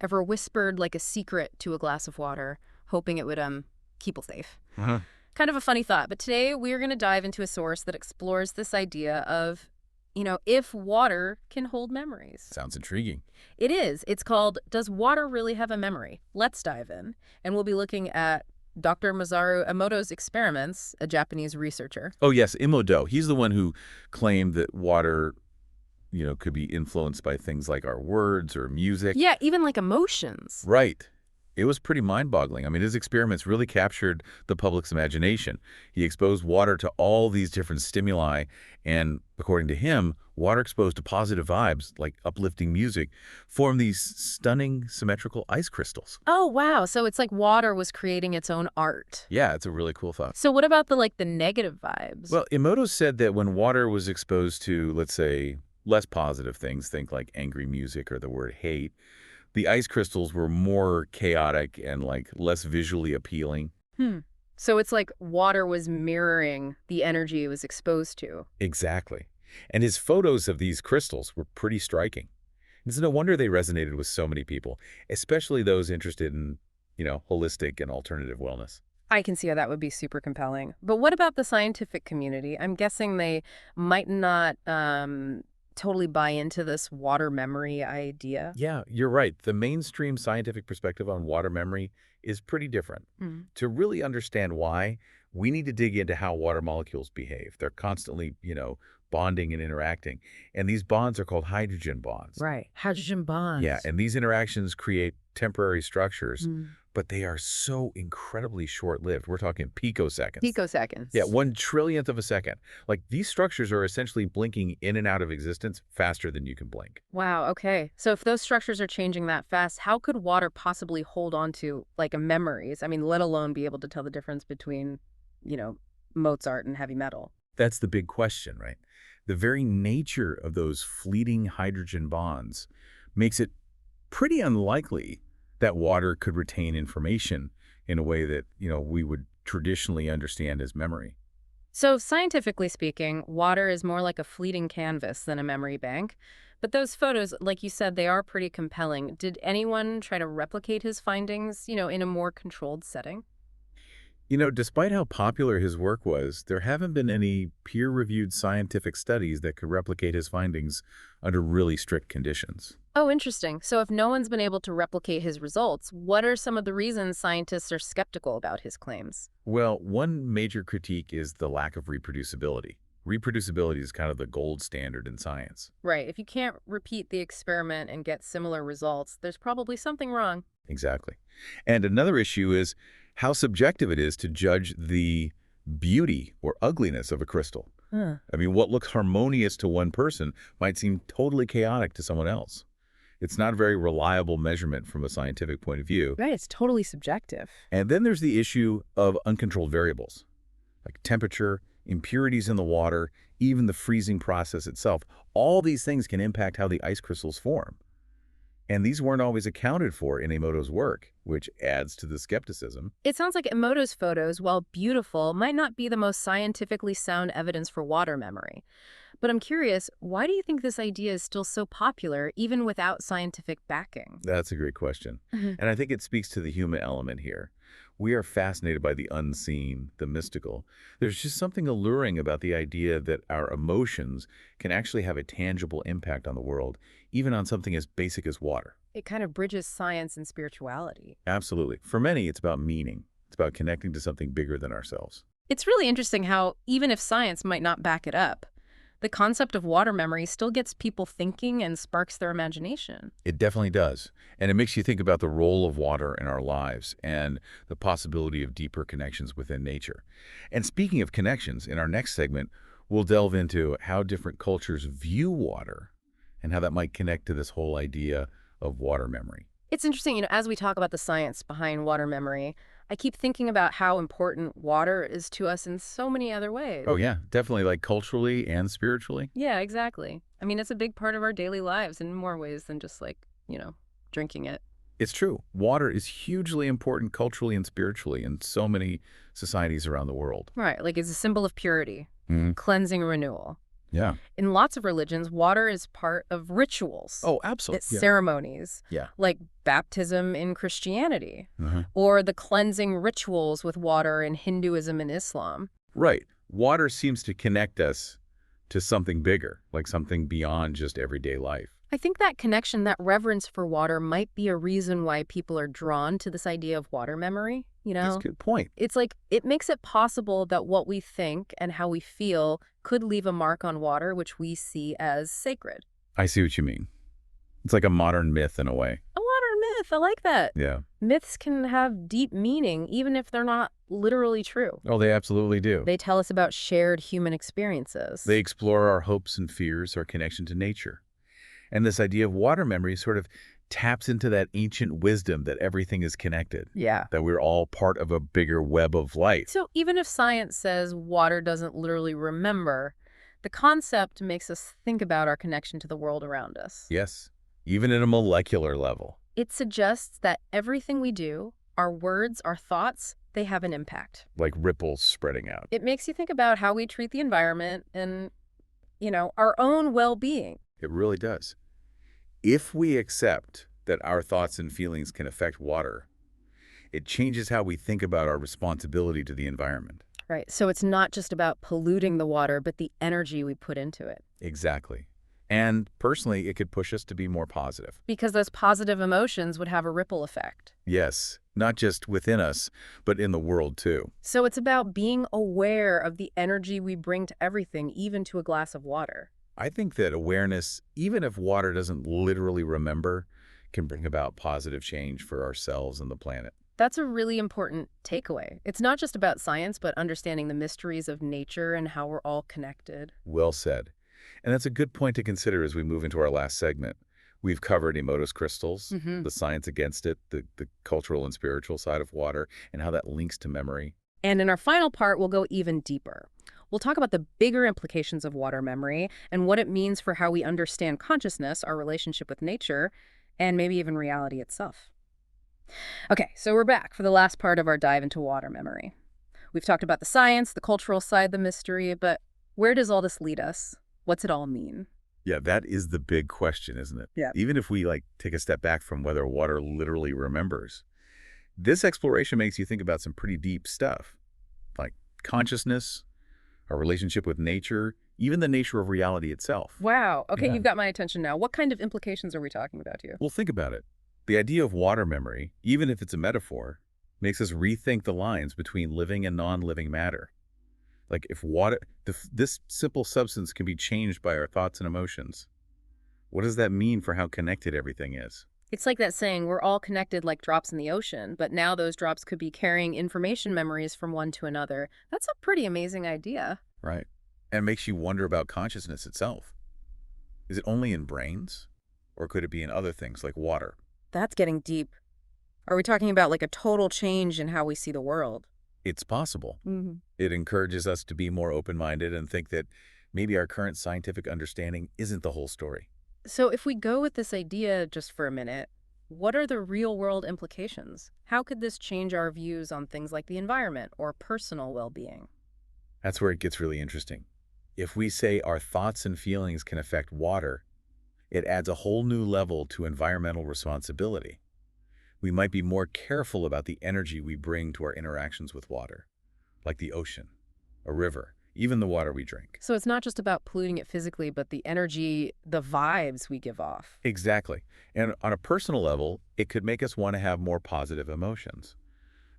Ever whispered like a secret to a glass of water, hoping it would keep you safe? Uh-huh. Kind of a funny thought, but today we're going to dive into a source that explores this idea of, if water can hold memories. Sounds intriguing. It is. It's called Does Water Really Have a Memory? Let's dive in. And we'll be looking at Dr. Masaru Emoto's experiments, a Japanese researcher. Oh, yes, Emoto. He's the one who claimed that water, could be influenced by things like our words or music. Yeah, even like emotions. Right. It was pretty mind-boggling. I mean, his experiments really captured the public's imagination. He exposed water to all these different stimuli, and according to him, water exposed to positive vibes, like uplifting music, formed these stunning symmetrical ice crystals. Oh, wow. So it's like water was creating its own art. Yeah, it's a really cool thought. So what about the negative vibes? Well, Emoto said that when water was exposed to, let's say, less positive things, think like angry music or the word hate, the ice crystals were more chaotic and less visually appealing. So it's like water was mirroring the energy it was exposed to. Exactly. And his photos of these crystals were pretty striking. It's no wonder they resonated with so many people, especially those interested in, holistic and alternative wellness. I can see how that would be super compelling. But what about the scientific community? I'm guessing they might not totally buy into this water memory idea. Yeah, you're right. The mainstream scientific perspective on water memory is pretty different. To really understand why, we need to dig into how water molecules behave. They're constantly, bonding and interacting. And these bonds are called hydrogen bonds. Right. Hydrogen bonds. Yeah, and these interactions create temporary structures, but they are so incredibly short-lived. We're talking picoseconds. Picoseconds. Yeah, 1/trillionth of a second. These structures are essentially blinking in and out of existence faster than you can blink. Wow, okay. So if those structures are changing that fast, how could water possibly hold on to, memories? I mean, let alone be able to tell the difference between, Mozart and heavy metal. That's the big question, right? The very nature of those fleeting hydrogen bonds makes it pretty unlikely that water could retain information in a way that, we would traditionally understand as memory. So scientifically speaking, water is more like a fleeting canvas than a memory bank. But those photos, like you said, they are pretty compelling. Did anyone try to replicate his findings, in a more controlled setting? Despite how popular his work was, there haven't been any peer-reviewed scientific studies that could replicate his findings under really strict conditions. Oh, interesting. So if no one's been able to replicate his results, what are some of the reasons scientists are skeptical about his claims? Well, one major critique is the lack of reproducibility. Reproducibility is kind of the gold standard in science. Right. If you can't repeat the experiment and get similar results, there's probably something wrong. Exactly. And another issue is how subjective it is to judge the beauty or ugliness of a crystal. I mean, what looks harmonious to one person might seem totally chaotic to someone else. It's not a very reliable measurement from a scientific point of view. Right. It's totally subjective. And then there's the issue of uncontrolled variables, like temperature, impurities in the water, even the freezing process itself. All these things can impact how the ice crystals form. And these weren't always accounted for in Emoto's work, which adds to the skepticism. It sounds like Emoto's photos, while beautiful, might not be the most scientifically sound evidence for water memory. But I'm curious, why do you think this idea is still so popular, even without scientific backing? That's a great question. And I think it speaks to the human element here. We are fascinated by the unseen, the mystical. There's just something alluring about the idea that our emotions can actually have a tangible impact on the world, even on something as basic as water. It kind of bridges science and spirituality. Absolutely. For many, it's about meaning. It's about connecting to something bigger than ourselves. It's really interesting how, even if science might not back it up, the concept of water memory still gets people thinking and sparks their imagination. It definitely does. And it makes you think about the role of water in our lives and the possibility of deeper connections within nature. And speaking of connections, in our next segment, we'll delve into how different cultures view water and how that might connect to this whole idea of water memory. It's interesting, as we talk about the science behind water memory, I keep thinking about how important water is to us in so many other ways. Oh, yeah, definitely, culturally and spiritually. Yeah, exactly. I mean, it's a big part of our daily lives in more ways than just drinking it. It's true. Water is hugely important culturally and spiritually in so many societies around the world. Right, it's a symbol of purity, Mhm. cleansing, renewal. Yeah. In lots of religions, water is part of rituals. Oh, It's absolutely. Yeah. ceremonies, Yeah. like baptism in Christianity, Uh-huh. or the cleansing rituals with water in Hinduism and Islam. Right. Water seems to connect us to something bigger, like something beyond just everyday life. I think that connection, that reverence for water, might be a reason why people are drawn to this idea of water memory, you That's a know? good point. It's like it makes it possible that what we think and how we feel could leave a mark on water, which we see as sacred. I see what you mean. It's like a modern myth in a way. A water myth, I like that. Yeah. Myths can have deep meaning, even if they're not literally true. Oh, they absolutely do. They tell us about shared human experiences. They explore our hopes and fears, our connection to nature. And this idea of water memory sort of taps into that ancient wisdom that everything is connected, Yeah. that we're all part of a bigger web of life. So even if science says water doesn't literally remember, the concept makes us think about our connection to the world around us. Yes, even at a molecular level. It suggests that everything we do, our words, our thoughts, they have an impact. Like ripples spreading out. It makes you think about how we treat the environment and, our own well-being. It really does. If we accept that our thoughts and feelings can affect water, it changes how we think about our responsibility to the environment. Right. So it's not just about polluting the water, but the energy we put into it. Exactly. And personally, it could push us to be more positive. Because those positive emotions would have a ripple effect. Yes, not just within us, but in the world too. So it's about being aware of the energy we bring to everything, even to a glass of water. I think that awareness, even if water doesn't literally remember, can bring about positive change for ourselves and the planet. That's a really important takeaway. It's not just about science, but understanding the mysteries of nature and how we're all connected. Well said. And that's a good point to consider as we move into our last segment. We've covered Emoto's crystals, the science against it, the cultural and spiritual side of water, and how that links to memory. And in our final part, we'll go even deeper. We'll talk about the bigger implications of water memory and what it means for how we understand consciousness, our relationship with nature, and maybe even reality itself. Okay, so we're back for the last part of our dive into water memory. We've talked about the science, the cultural side, the mystery, but where does all this lead us? What's it all mean? Yeah, that is the big question, isn't it? Yeah. Even if we take a step back from whether water literally remembers, this exploration makes you think about some pretty deep stuff, like consciousness, our relationship with nature, even the nature of reality itself. Wow. Okay, Yeah. you've got my attention now. What kind of implications are we talking about here? Well, think about it. The idea of water memory, even if it's a metaphor, makes us rethink the lines between living and non-living matter. Like if water, this simple substance can be changed by our thoughts and emotions. What does that mean for how connected everything is? It's like that saying, we're all connected like drops in the ocean, but now those drops could be carrying information memories from one to another. That's a pretty amazing idea. Right. And it makes you wonder about consciousness itself. Is it only in brains? Or could it be in other things like water? That's getting deep. Are we talking about like a total change in how we see the world? It's possible. Mm-hmm. It encourages us to be more open-minded and think that maybe our current scientific understanding isn't the whole story. So if we go with this idea just for a minute, what are the real-world implications? How could this change our views on things like the environment or personal well-being? That's where it gets really interesting. If we say our thoughts and feelings can affect water, it adds a whole new level to environmental responsibility. We might be more careful about the energy we bring to our interactions with water, like the ocean, a river, even the water we drink. So it's not just about polluting it physically, but the energy, the vibes we give off. Exactly. And on a personal level, it could make us want to have more positive emotions,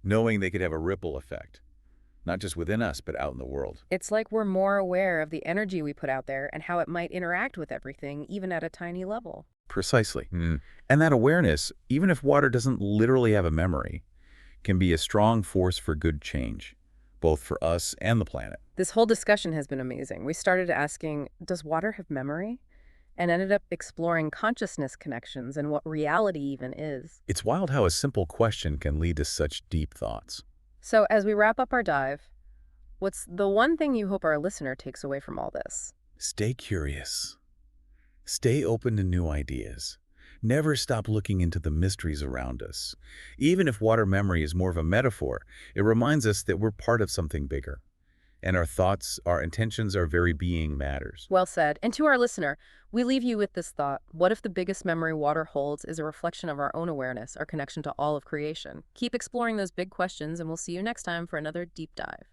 knowing they could have a ripple effect, not just within us, but out in the world. It's like we're more aware of the energy we put out there and how it might interact with everything, even at a tiny level. Precisely. And that awareness, even if water doesn't literally have a memory, can be a strong force for good change, both for us and the planet. This whole discussion has been amazing. We started asking, does water have memory? And ended up exploring consciousness connections and what reality even is. It's wild how a simple question can lead to such deep thoughts. So as we wrap up our dive, what's the one thing you hope our listener takes away from all this? Stay curious. Stay open to new ideas. Never stop looking into the mysteries around us. Even if water memory is more of a metaphor, it reminds us that we're part of something bigger. And our thoughts, our intentions, our very being matters. Well said. And to our listener, we leave you with this thought. What if the biggest memory water holds is a reflection of our own awareness, our connection to all of creation? Keep exploring those big questions, and we'll see you next time for another deep dive.